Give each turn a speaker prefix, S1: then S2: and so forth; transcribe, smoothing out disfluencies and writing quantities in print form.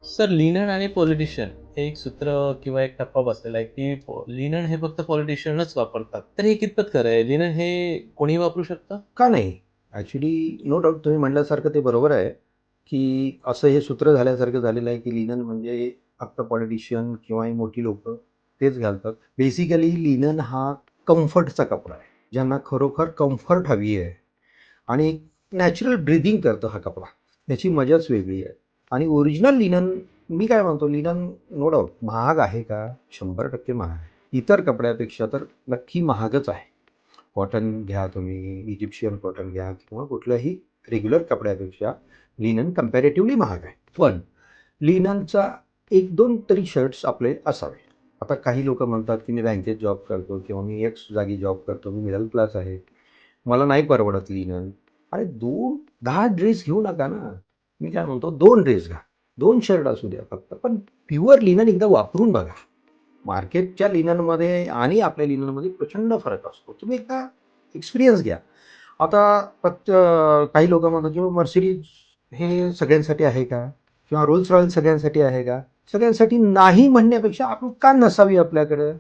S1: Sir linen आणि politician हे एक सूत्र किंवा एक टप्पा बसलेला आहे, की लिनन हे फक्त पॉलिटिशियनच वापरतात. तर हे कितपत खरं आहे? लिनन हे कोणीही वापरू शकतं?
S2: का नाही? ॲक्चुअली नो डाउट तुम्ही म्हटल्यासारखं ते बरोबर आहे, की असं हे सूत्र झाल्यासारखं झालेलं आहे, की लिनन म्हणजे फक्त पॉलिटिशियन किंवा ही मोठी लोकं तेच घालतात. बेसिकली लिनन हा कम्फर्टचा कपडा आहे. ज्यांना खरोखर कम्फर्ट हवी आहे आणि नॅचरल ब्रीथिंग करतो हा कपडा. त्याची मजाच वेगळी आहे. आणि ओरिजिनल लिनन मी काय म्हणतो लिनन नो डाउट महाग आहे का? 100% महाग आहे. इतर कपड्यापेक्षा तर नक्की महागच आहे. कॉटन घ्या तुम्ही, इजिप्शियन कॉटन घ्या किंवा कुठल्याही रेग्युलर कपड्यापेक्षा लिनन कंपॅरेटिव्हली महाग आहे. पण लिननचा 1-2 तरी शर्ट्स आपले असावे. आता काही लोकं म्हणतात, की मी बँकेत जॉब करतो किंवा मी एक्स जागी जॉब करतो, मी मिडल क्लास आहे. मला नाही परवडत लिनन. अरे 10 ड्रेस घेऊ नका ना. मी काय म्हणतो 2 ड्रेस घ्या. 2 शर्ट असू द्या फक्त. पण प्युअर लिनन एकदा वापरून बघा. मार्केटच्या लिननमध्ये आणि आपल्या लिननमध्ये प्रचंड फरक असतो. तुम्ही एकदा एक्सपिरियन्स घ्या. आता काही लोकं म्हणतात, की Mercedes हे सगळ्यांसाठी आहे का? किंवा रोल्स रॉयल सगळ्यांसाठी आहे का? सगळ्यांसाठी नाही म्हणण्यापेक्षा आपण का नसावी आपल्याकडं?